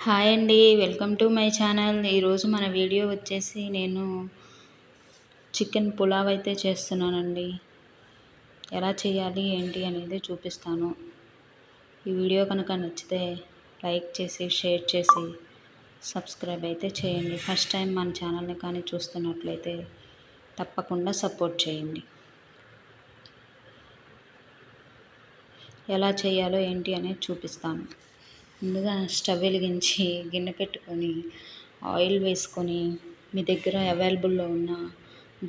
Hi అండి, welcome to my channel. ఈరోజు మన వీడియో వచ్చేసి నేను చికెన్ పులావ్ అయితే చేస్తున్నానండి. ఎలా చేయాలి ఏంటి అనేది చూపిస్తాను. ఈ వీడియో కనుక నచ్చితే లైక్ చేసి షేర్ చేసి సబ్స్క్రైబ్ అయితే చేయండి. ఫస్ట్ టైం మన ఛానల్ని కానీ చూస్తున్నట్లయితే తప్పకుండా సపోర్ట్ చేయండి. ఎలా చేయాలో ఏంటి అనేది చూపిస్తాను. ముందుగా స్టవ్ వెలిగించి గిన్నె పెట్టుకొని ఆయిల్ వేసుకొని మీ దగ్గర అవైలబుల్లో ఉన్న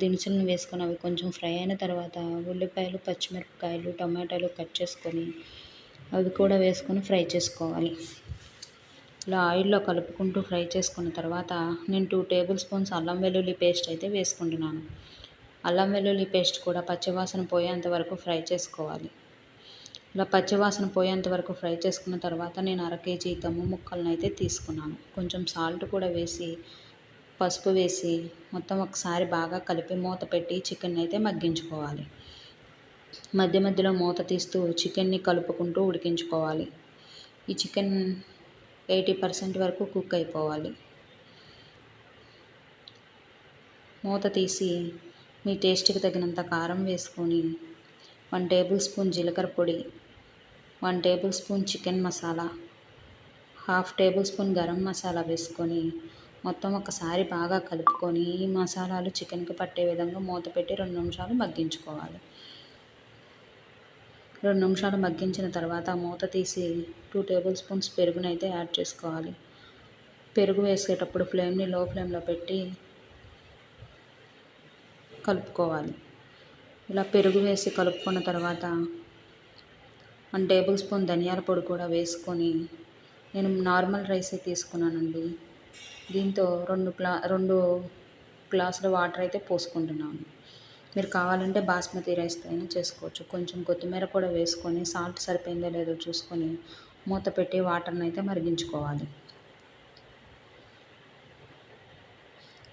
దినుసులను వేసుకొని అవి కొంచెం ఫ్రై అయిన తర్వాత ఉల్లిపాయలు, పచ్చిమిరపకాయలు, టమాటాలు కట్ చేసుకొని అవి కూడా వేసుకొని ఫ్రై చేసుకోవాలి. ఇలా ఆయిల్లో కలుపుకుంటూ ఫ్రై చేసుకున్న తర్వాత నేను 2 టేబుల్ స్పూన్స్ అల్లం వెల్లుల్లి పేస్ట్ అయితే వేసుకుంటున్నాను. అల్లం వెల్లుల్లి పేస్ట్ కూడా పచ్చివాసన పోయేంత వరకు ఫ్రై చేసుకోవాలి. ఇలా పచ్చివాసన పోయేంత వరకు ఫ్రై చేసుకున్న తర్వాత నేను 1/2 కేజీ దమ్ము ముక్కలను అయితే తీసుకున్నాను. కొంచెం సాల్ట్ కూడా వేసి పసుపు వేసి మొత్తం ఒకసారి బాగా కలిపి మూత పెట్టి చికెన్ అయితే మగ్గించుకోవాలి. మధ్య మధ్యలో మూత తీస్తూ చికెన్ని కలుపుకుంటూ ఉడికించుకోవాలి. ఈ చికెన్ 80% వరకు కుక్ అయిపోవాలి. మూత తీసి మీ టేస్ట్కి తగినంత కారం వేసుకొని 1 టేబుల్ స్పూన్ జీలకర్ర పొడి, 1 table spoon chicken masala, 1/2 table spoon garam masala వేసుకొని మొత్తం ఒకసారి బాగా కలుపుకొని ఈ మసాలాలు చికెన్కి పట్టే విధంగా మూత పెట్టి 2 నిమిషాలు మగ్గించుకోవాలి. 2 నిమిషాలు మగ్గించిన తర్వాత మూత తీసి 2 టేబుల్ స్పూన్స్ పెరుగునైతే యాడ్ చేసుకోవాలి. పెరుగు వేసేటప్పుడు ఫ్లేమ్ని లో ఫ్లేమ్లో పెట్టి కలుపుకోవాలి. ఇలా పెరుగు వేసి కలుపుకున్న తర్వాత 1 టేబుల్ స్పూన్ ధనియాల పొడి కూడా వేసుకొని నేను నార్మల్ రైసే తీసుకున్నానండి. దీంతో 2 గ్లాసుల వాటర్ అయితే పోసుకుంటున్నాను. మీరు కావాలంటే బాస్మతి రైస్తో అయినా చేసుకోవచ్చు. కొంచెం కొత్తిమీర కూడా వేసుకొని సాల్ట్ సరిపోయిందో లేదో చూసుకొని మూత పెట్టి వాటర్ని అయితే మరిగించుకోవాలి.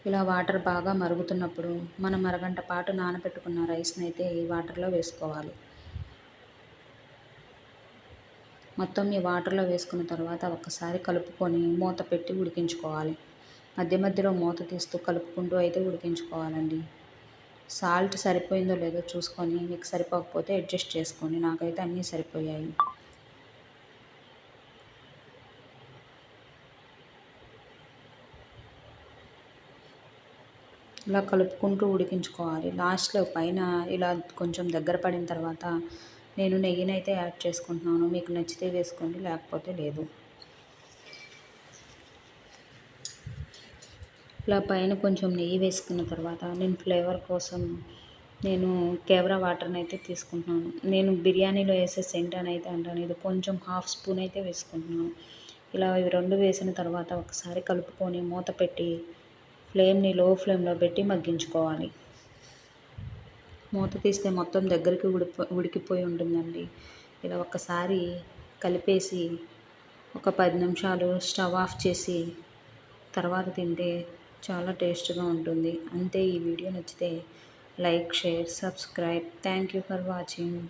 ఇలా వాటర్ బాగా మరుగుతున్నప్పుడు మనం అరగంట పాటు నానబెట్టుకున్న రైస్ని అయితే ఈ వాటర్లో వేసుకోవాలి. మొత్తం ఈ వాటర్లో వేసుకున్న తర్వాత ఒకసారి కలుపుకొని మూత పెట్టి ఉడికించుకోవాలి. మధ్య మధ్యలో మూత తీస్తూ కలుపుకుంటూ అయితే ఉడికించుకోవాలండి. సాల్ట్ సరిపోయిందో లేదో చూసుకొని మీకు సరిపోకపోతే అడ్జస్ట్ చేసుకోండి. నాకైతే అన్నీ సరిపోయాయి. ఇలా కలుపుకుంటూ ఉడికించుకోవాలి. లాస్ట్లో పైన ఇలా కొంచెం దగ్గర పడిన తర్వాత నేను నెయ్యినైతే యాడ్ చేసుకుంటున్నాను. మీకు నచ్చితే వేసుకోండి, లేకపోతే లేదు. ఇలా పైన కొంచెం నెయ్యి వేసుకున్న తర్వాత నేను ఫ్లేవర్ కోసం నేను కేవరా వాటర్ని అయితే తీసుకుంటున్నాను. నేను బిర్యానీలో వేసే సెంట్ అని అయితే అంటాను. ఇది కొంచెం 1/2 స్పూన్ అయితే వేసుకుంటున్నాను. ఇలా ఇవి 2 వేసిన తర్వాత ఒకసారి కలుపుకొని మూత పెట్టి ఫ్లేమ్ని లో ఫ్లేమ్లో పెట్టి మగ్గించుకోవాలి. మూత తీస్తే మొత్తం దగ్గరికి ఉడికిపోయి ఉంటుందండి. ఇలా ఒక్కసారి కలిపేసి ఒక 10 నిమిషాలు స్టవ్ ఆఫ్ చేసి తర్వాత తింటే చాలా టేస్ట్గా ఉంటుంది. అంతే. ఈ వీడియో నచ్చితే like, share, subscribe. Thank you for watching.